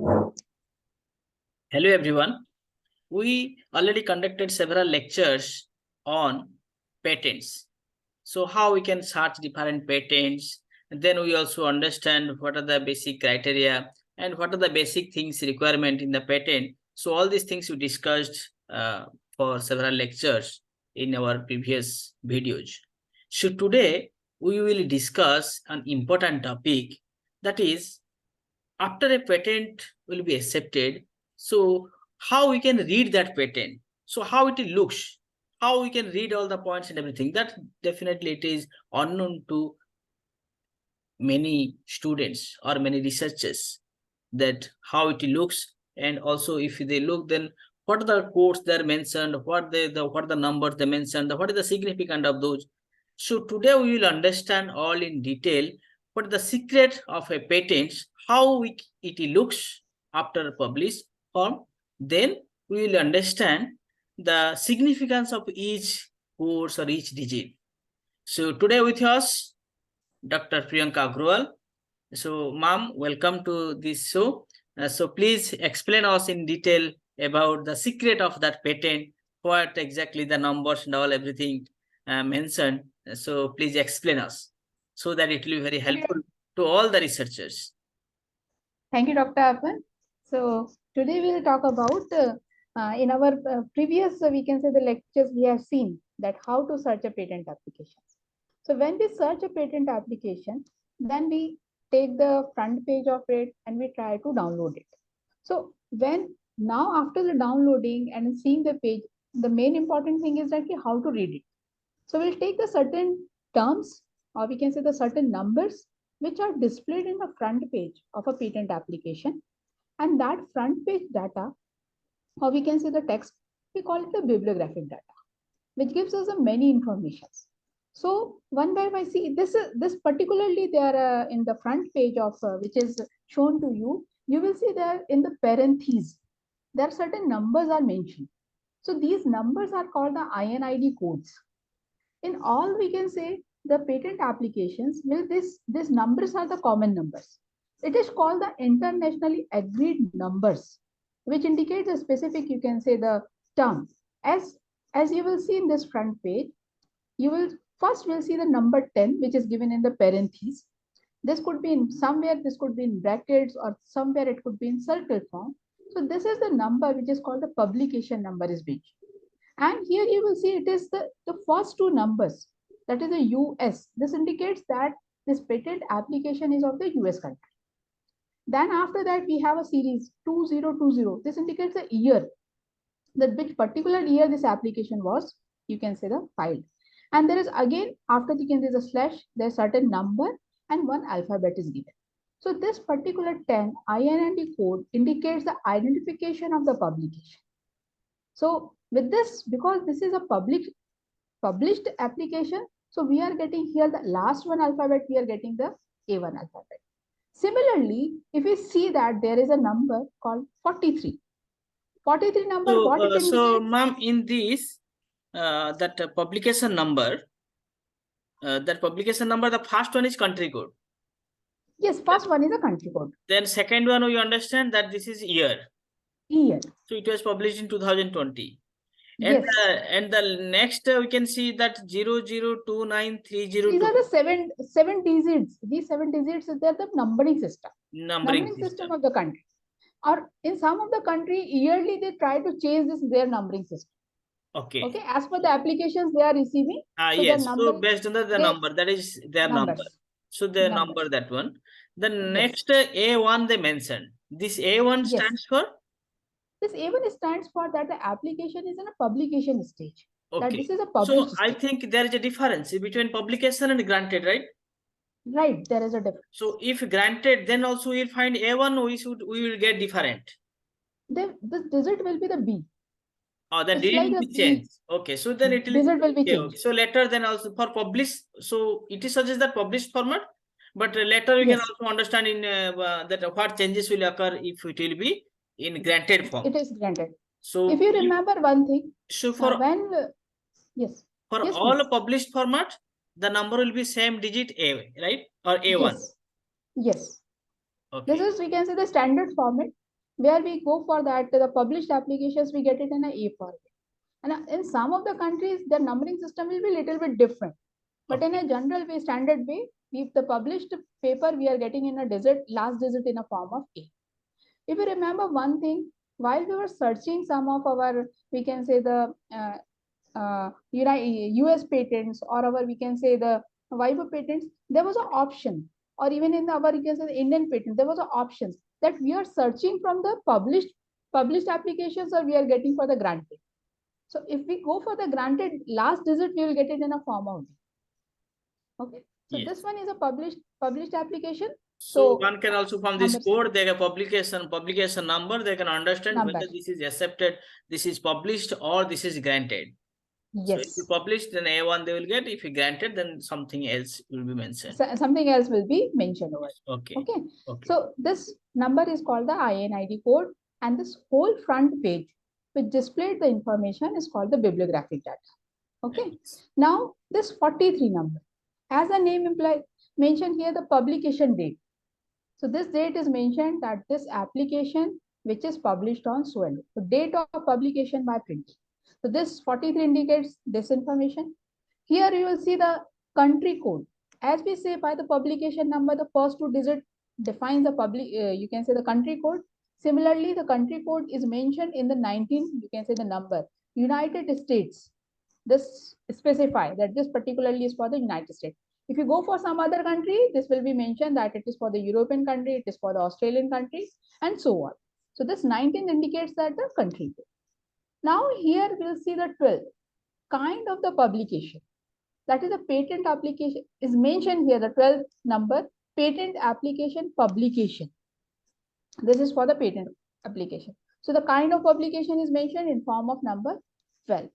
Hello everyone. We already conducted several lectures on patents. So how we can search different patents, and then we also understand what are the basic criteria and what are the basic things requirement in the patent. So all these things we discussed for several lectures in our previous videos. So today we will discuss an important topic, that is, after a patent will be accepted, so how we can read that patent, so how it looks, how we can read all the points and everything, that definitely it is unknown to many students or many researchers, that how it looks. And also if they look, then what are the quotes that are mentioned, what are the numbers they mentioned, what is the significance of those. So today we will understand all in detail what is the secret of a patent, how it looks after published form. Then we will understand the significance of each course or each digit. So today with us Dr. Priyanka Agrawal. So, ma'am, welcome to this show. So, please explain us in detail about the secret of that patent, what exactly the numbers and all everything mentioned. So, please explain us so that it will be very helpful to all the researchers. Thank you, Dr. Arpan. So today we'll talk about in our previous, we can say the lectures we have seen that how to search a patent application. So when we search a patent application, then we take the front page of it and we try to download it. So when now after the downloading and seeing the page, the main important thing is that how to read it. So we'll take the certain terms, or we can say the certain numbers which are displayed in the front page of a patent application, and that front page data, or we can say the text, we call it the bibliographic data, which gives us a many informations. So one by one, see this particularly there in the front page of which is shown to you. You will see there in the parentheses there are certain numbers are mentioned. So these numbers are called the INID codes. In all, we can say the patent applications will these numbers are the common numbers. It is called the internationally agreed numbers, which indicates a specific, you can say the term. As you will see in this front page, you will first will see the number 10, which is given in the parentheses. This could be in somewhere, this could be in brackets, or somewhere it could be in circle form. So this is the number which is called the publication number is mentioned. And here you will see it is the first two numbers, that is the US. This indicates that this patent application is of the US country. Then after that, we have a series 2020. This indicates the year, that which particular year this application was, you can say the filed. And there is again, after the there's a slash, there's certain number and one alphabet is given. So this particular 10 INID code indicates the identification of the publication. So with this, because this is a published application, so we are getting here the last one alphabet, we are getting the A1 alphabet. Similarly, if we see that there is a number called 43. 43 number, So, what it indicates? So ma'am, in this, that publication number, the first one is country code. Yes, first one is a country code. Then second one, we understand that this is year. Year. So it was published in 2020. And, yes. And the next we can see that 0029302. These are the seven digits. These 7 digits, they are the numbering system. Numbering system of the country. Or in some of the country, yearly they try to change their numbering system. Okay. Okay. As per the applications they are receiving. So yes. So based on the number, that is their numbers. Number. So the number, that one. The next A1 they mentioned. This A1 stands for? This A1 stands for that the application is in a publication stage. Okay. That this is a published stage. I think there is a difference between publication and granted, right? Right, there is a difference. So if granted, then also we'll find A1, we will get different. Then the digit will be the B. Oh, the digit will be changed. Okay, so then it will be changed. So later then also for publish, so it is suggests that published format, but later we can also understand in that what changes will occur if it will be in granted form. It is granted. So if you remember one thing, so for yes, for all please. Published format, the number will be same digit A, right? Or A1. Yes. Okay. This is, we can say, the standard format. where we go for that, the published applications, we get it in a A format. And in some of the countries, the numbering system will be a little bit different. But in a general way, standard way, if the published paper, we are getting in a last digit in a form of A. If you remember one thing, while we were searching some of our, we can say the US patents, or our, we can say the WIPO patents, there was an option, or even in our, you can say the Indian patent, there was an option that we are searching from the published applications, or we are getting for the granted. So if we go for the granted last digit, we will get it in a form of D. Okay. So Yes. this one is a published application. So one can also from this number code, they have publication number, they can understand number. whether this is accepted, this is published, or this is granted. So if you Yes. publish, then A1 they will get. If you granted, then something else will be mentioned. Something else will be mentioned over. Okay. Okay. Okay. So this number is called the INID code, and this whole front page which displayed the information is called the bibliographic data. Okay. Now this 43 number, as the name implies, mentioned here the publication date. So this date is mentioned that this application which is published on so and so, date of publication by printing. So this 43 indicates this information. Here you will see the country code. As we say, by the publication number, the first two digit defines the you can say the country code. Similarly, the country code is mentioned in the 19, you can say the number, United States. This specify that this particularly is for the United States. If you go for some other country, this will be mentioned that it is for the European country, it is for the Australian country, and so on. So this 19 indicates that the country code. Now here we'll see the 12, kind of the publication. That is a patent application is mentioned here, the 12th number, patent application publication. This is for the patent application. So the kind of publication is mentioned in form of number 12.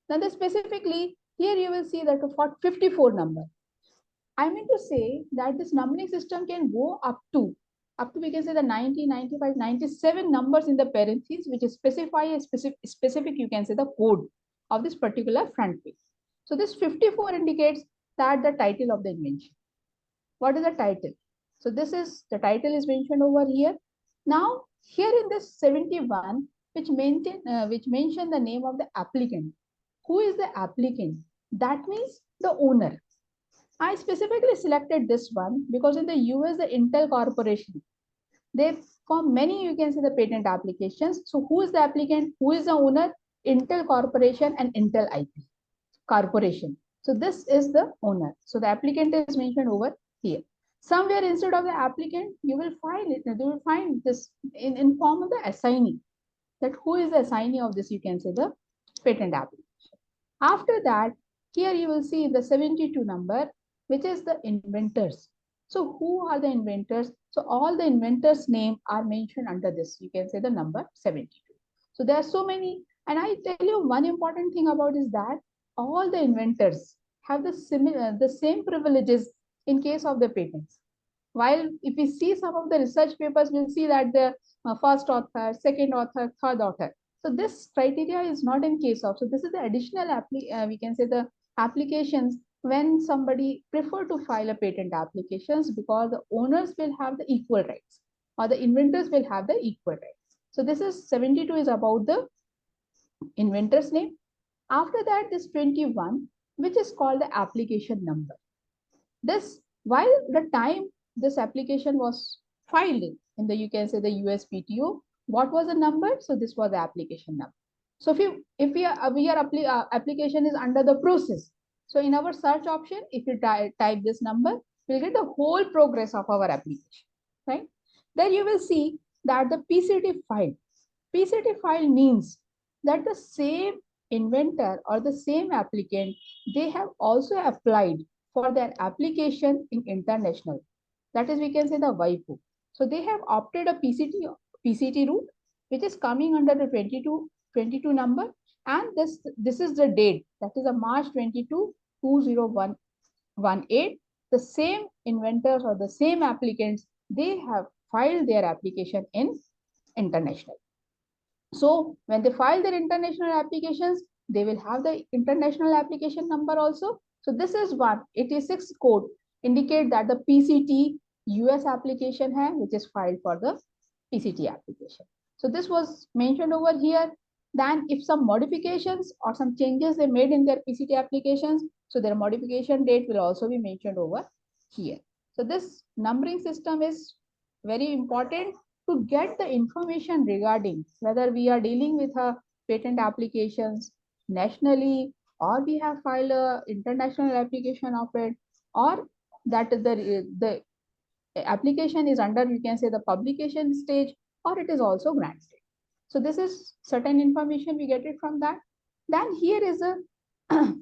Now specifically, here you will see that for 54 number. I mean to say that this numbering system can go up to we can say the 90, 95, 97 numbers in the parentheses, which is specify a specific, you can say the code of this particular front page. So this 54 indicates that the title of the invention. What is the title? So this is the title is mentioned over here. Now here in this 71, which mention the name of the applicant. Who is the applicant? That means the owner. I specifically selected this one because in the US, the Intel Corporation, they form many, you can say the patent applications. So who is the applicant? Who is the owner? Intel Corporation and Intel IP Corporation. So this is the owner. So the applicant is mentioned over here. Somewhere instead of the applicant, you will find it. You will find this in form of the assignee. That who is the assignee of this? You can say the patent application. After that, here you will see the 72 number, which is the inventors. So who are the inventors? So all the inventors' name are mentioned under this. You can say the number 72. So there are so many. And I tell you one important thing about is that all the inventors have the same privileges in case of the patents. While if we see some of the research papers, we'll see that the first author, second author, third author. So this criteria is not in case of. So this is the additional we can say the applications when somebody prefer to file a patent applications, because the owners will have the equal rights, or the inventors will have the equal rights. So this is 72 is about the inventor's name. After that, this 21, which is called the application number. This, while the time this application was filed in the, you can say the USPTO, what was the number? So this was the application number. So if application is under the process, so in our search option, if you type this number, we'll get the whole progress of our application, right? Then you will see that the PCT file. PCT file means that the same inventor or the same applicant, they have also applied for their application in international. That is, we can say the WIPO. So they have opted a PCT route, which is coming under the 22 number. And this is the date, that is a March 22, 2018. The same inventors or the same applicants, they have filed their application in international. So when they file their international applications, they will have the international application number also. So this is 186 code indicate that the PCT US application hai, which is filed for the PCT application. So this was mentioned over here. Then if some modifications or some changes they made in their PCT applications, so their modification date will also be mentioned over here. So this numbering system is very important to get the information regarding whether we are dealing with a patent applications nationally, or we have filed a international application of it, or that the application is under, you can say, the publication stage, or it is also granted. So this is certain information we get it from that. Then here is a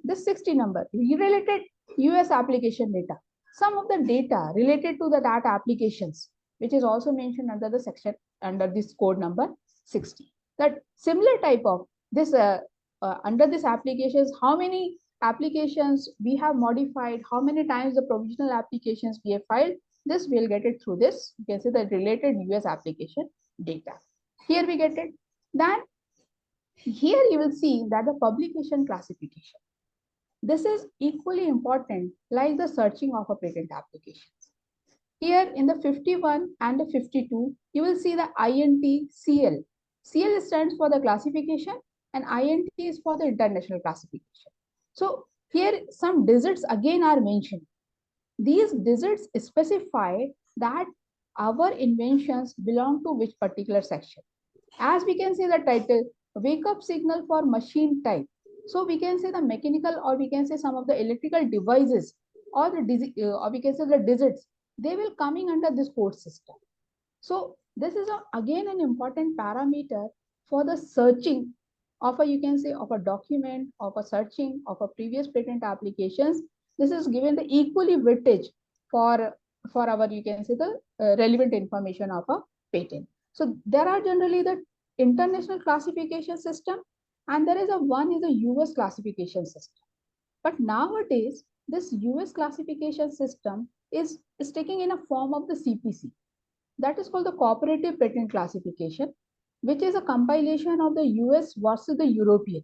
this 60 number related US application data. Some of the data related to the data applications, which is also mentioned under the section under this code number 60. That similar type of this under this applications, how many applications we have modified, how many times the provisional applications we have filed, this we'll get it through this. You can see the related US application data. Here we get it. Then here you will see that the publication classification. This is equally important like the searching of a patent applications. Here in the 51 and the 52, you will see the INT CL. CL stands for the classification and INT is for the international classification. So here some digits again are mentioned. These digits specify that our inventions belong to which particular section. As we can see the title, wake up signal for machine type. So we can say the mechanical, or we can say some of the electrical devices, or or we can say the digits, they will coming under this code system. So this is again an important parameter for the searching of a, you can say, of a document, of a searching of a previous patent applications. This is given the equally weightage for our, you can say, the relevant information of a patent. So there are generally the international classification system, and there is a one is a US classification system. But nowadays, this US classification system is taking in a form of the CPC. That is called the cooperative patent classification, which is a compilation of the US versus the European.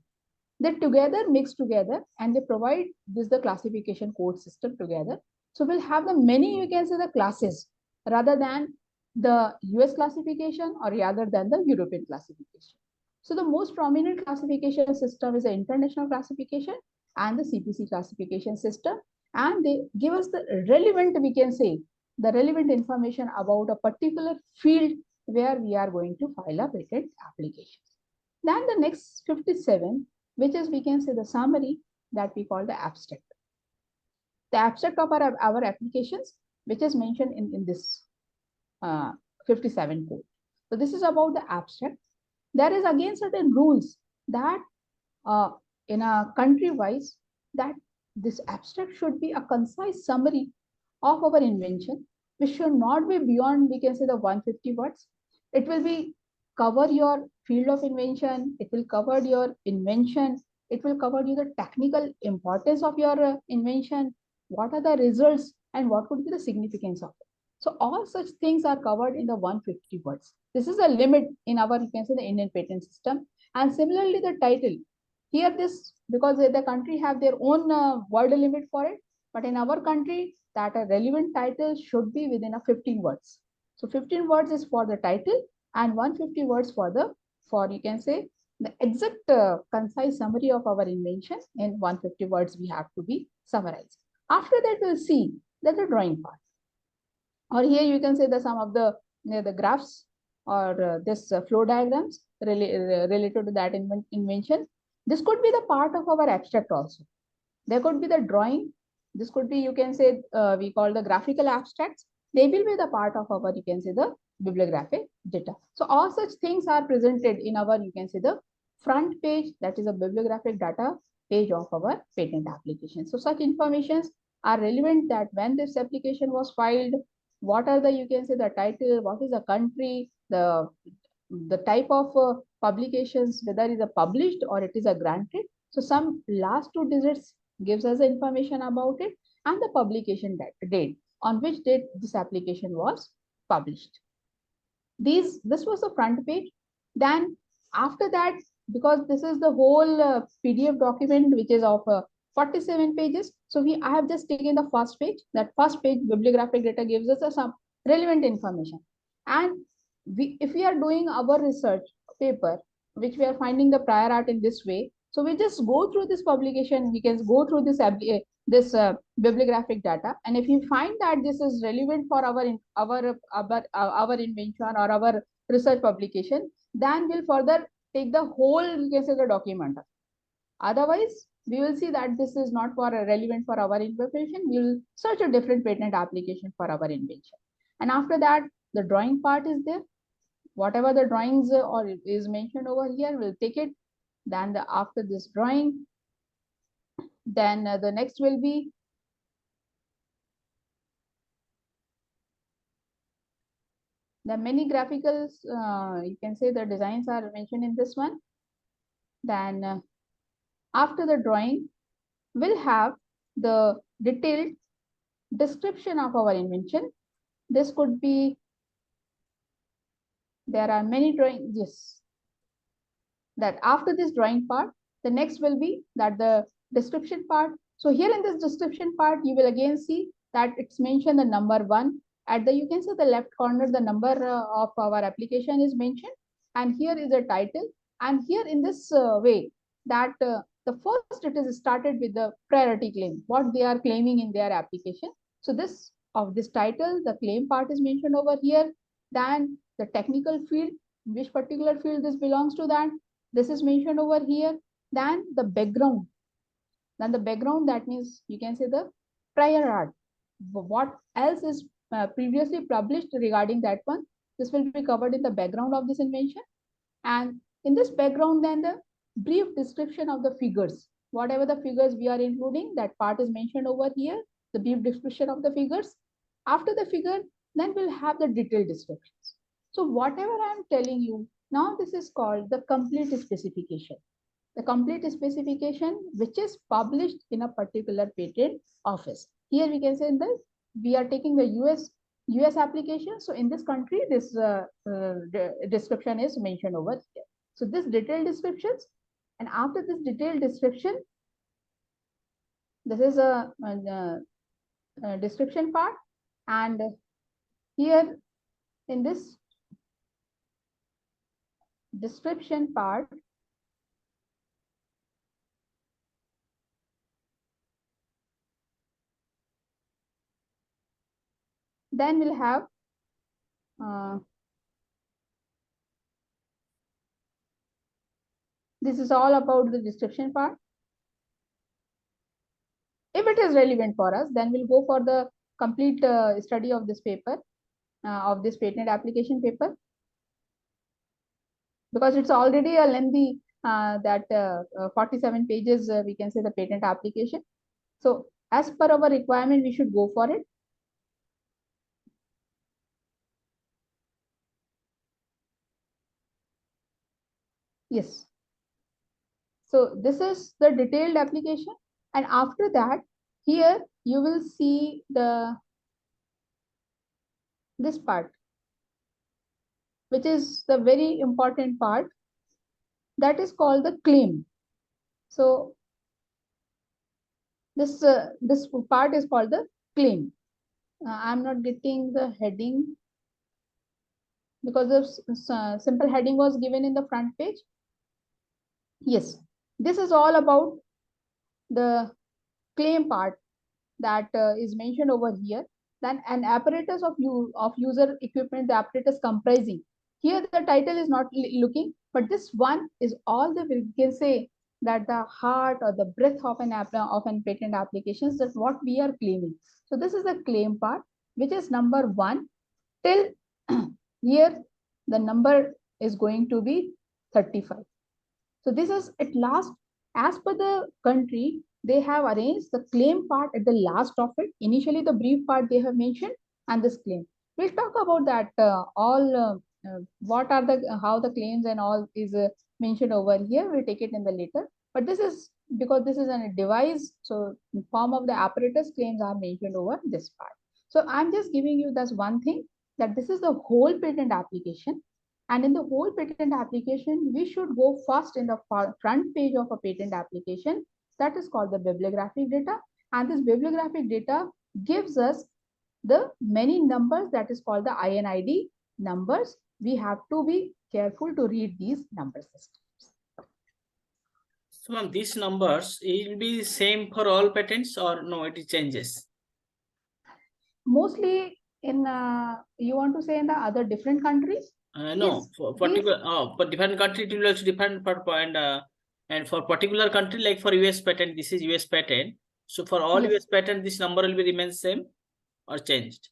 They together mix together and they provide this the classification code system together. So we'll have the many, you can say, the classes rather than the US classification or rather than the European classification. So the most prominent classification system is the international classification and the CPC classification system. And they give us the relevant, we can say, the relevant information about a particular field where we are going to file a patent application. Then the next 57, which is, we can say, the summary that we call the abstract. The abstract of our applications, which is mentioned in this 57 code. So this is about the abstract. There is again certain rules that in a country wise, that this abstract should be a concise summary of our invention, which should not be beyond, we can say, the 150 words. It will be cover your field of invention, it will cover your invention, it will cover you the technical importance of your invention, what are the results, and what would be the significance of it. So all such things are covered in the 150 words. This is a limit in our, you can say, the Indian patent system. And similarly, the title. Here this, because the country have their own word limit for it, but in our country, that a relevant title should be within a 15 words. So 15 words is for the title and 150 words for you can say the exact concise summary of our invention. In 150 words we have to be summarized. After that, we'll see that the drawing part, or here you can say the some of the graphs or this flow diagrams related to that invention. This could be the part of our abstract also. There could be the drawing. This could be, you can say, we call the graphical abstracts. They will be the part of our, you can say, the bibliographic data. So all such things are presented in our, you can say, the front page, that is a bibliographic data page of our patent application. So such informations are relevant, that when this application was filed, what are the, you can say, the title, what is the country, the type of publications, whether it is a published or it is a granted. So some last two digits gives us the information about it, and the publication date, on which date this application was published. This was the front page. Then after that, because this is the whole PDF document, which is of 47 pages. So I have just taken the first page. That first page bibliographic data gives us some relevant information. And if we are doing our research paper, which we are finding the prior art in this way, so we just go through this publication, we can go through this bibliographic data, and if you find that this is relevant for our invention or our research publication, then we'll further take the whole, you can say, the document. Otherwise, we will see that this is not for relevant for our invention. We will search a different patent application for our invention. And after that, the drawing part is there. Whatever the drawings or is mentioned over here, we'll take it. Then after this drawing, then the next will be the many graphicals. You can say the designs are mentioned in this one. Then after the drawing, we'll have the detailed description of our invention. This could be, there are many drawings, yes. That after this drawing part, the next will be that the description part. So here in this description part, you will again see that it's mentioned the number 1. At the, you can see the left corner, the number of our application is mentioned. And here is a title. And here in this way, that the first it is started with the priority claim, what they are claiming in their application. So this of this title, the claim part is mentioned over here. Then the technical field, which particular field this belongs to, that this is mentioned over here. Then the background. Then the background, that means you can say the prior art. What else is previously published regarding that one? This will be covered in the background of this invention. And in this background, then the brief description of the figures. Whatever the figures we are including, that part is mentioned over here. The brief description of the figures. After the figure, then we'll have the detailed descriptions. So whatever I'm telling you, now this is called the complete specification. The complete specification which is published in a particular patent office. Here we can say that we are taking the US application. So in this country, this description is mentioned over here. So this detailed descriptions, and after this detailed description, this is a description part, and here in this description part, then we'll have this is all about the description part. If it is relevant for us, then we'll go for the complete study of this paper, of this patent application paper, because it's already a lengthy 47 pages, we can say, the patent application. So as per our requirement, we should go for it. Yes. So this is the detailed application. And after that, here you will see this part, which is the very important part, that is called the claim. So this part is called the claim. I'm not getting the heading because the simple heading was given in the front page. Yes, this is all about the claim part that is mentioned over here. Then an apparatus of user equipment, the apparatus comprising. Here the title is not looking, but this one is all the, we can say, that the heart or the breadth of an patent applications, that what we are claiming. So this is the claim part, which is number 1 till here the number is going to be 35. So this is at last, as per the country, they have arranged the claim part at the last of it. Initially, the brief part they have mentioned, and this claim. We'll talk about that what are how the claims and all is mentioned over here. We'll take it in the later. But this is because this is a device, so in form of the apparatus, claims are mentioned over this part. So I'm just giving you this one thing, that this is the whole patent application. And in the whole patent application, we should go first in the front page of a patent application. That is called the bibliographic data. And this bibliographic data gives us the many numbers, that is called the INID numbers. we have to be careful to read these number systems. So ma'am, these numbers will be same for all patents or no, it changes? Mostly in, you want to say in the other different countries? No, Yes, for these, particular, for different country it will also different per and for particular country, like for US patent, this is US patent. So for all yes. US patent, this number will be remain same or changed?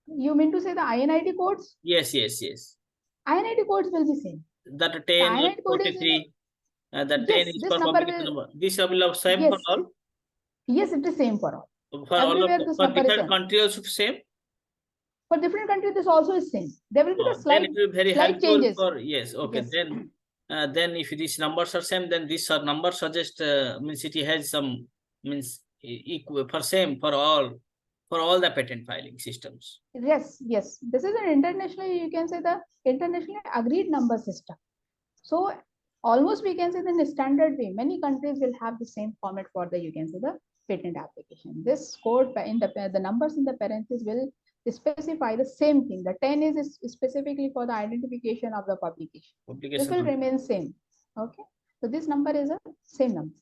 You mean to say the INID codes? Yes, yes, yes. INID codes will be same. That The 10 or INID code is, 43, that 10 yes, is this for number publication will, number. This will be same for yes, all? yes, it is same for all. For all of Everywhere this for number is different same. country also same? For different countries, this also is same. There will be the Then it will be very slight helpful changes. for, yes, okay. Yes, Then if these numbers are same, then this number suggest means it has some means equal for same for all the patent filing systems. yes, yes. This is an internationally, you can say the internationally agreed number system. So almost we can say in a standard way, many countries will have the same format for the, you can say the patent application. This code in the numbers in the parentheses will specify the same thing. The 10 is specifically for the identification of the publication. This will Publication. remain same. Okay. So this number is a same number.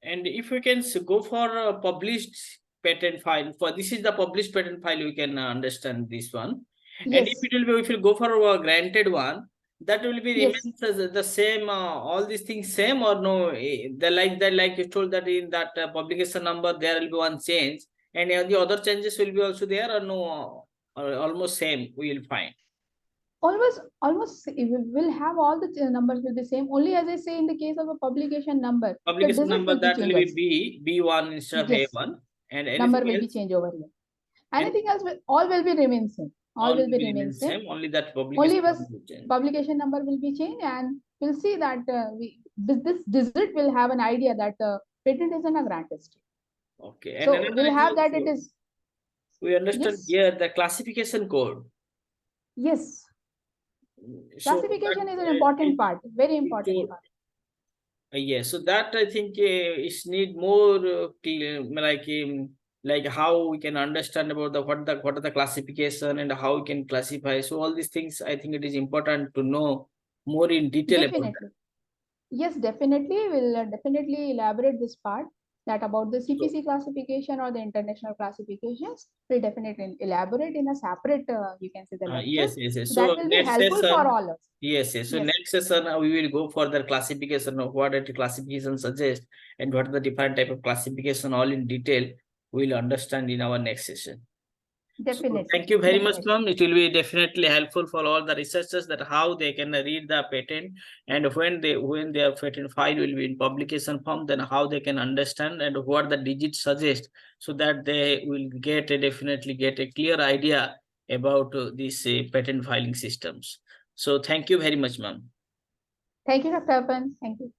And if we can go for a published patent file, for this is the published patent file, we can understand this one. And if Yes, it will be, if you go for a granted one, that will be yes. remains as the same, all these things same or no? Like you told that in that publication number there will be one change, and the other changes will be also there or no? Or almost same we will find. Almost we will have all the numbers will be same. Only as I say in the case of a publication number, the Publication digit number will be that will changed be also. B1 instead of Yes, A1, and number anything will be else, changed over here. and Anything else will all will be remain same. All all will will be be remain remain same. same. Only that publication Only was number will change. publication number will be changed, and we'll see that this digit will have an idea that patent is in a granted state. Okay, and So another we'll thing have that it also, is, we understand yes, here the classification code. yes. So Classification is an that important part, very it important part. yes, so that I think is need more like how we can understand about the what are the classification and how we can classify. So all these things, I think it is important to know more in detail about that. Definitely. Yes, definitely. We'll definitely elaborate this part that about the So, CPC classification or the international classifications. We'll definitely elaborate in a separate, you can say the lectures. yes, yes, yes. So that So will be next helpful for session, all of us. yes, yes. So Yes, next session we will go for the classification of what the classification suggest and what are the different type of classification all in detail. We'll understand in our next session. So definitely, thank you very much, definitely. ma'am. It will be definitely helpful for all the researchers that how they can read the patent, and when their patent file will be in publication form, then how they can understand and what the digits suggest, so that they will definitely get a clear idea about these patent filing systems. So thank you very much, ma'am. Thank you, Dr. Apan. Thank you.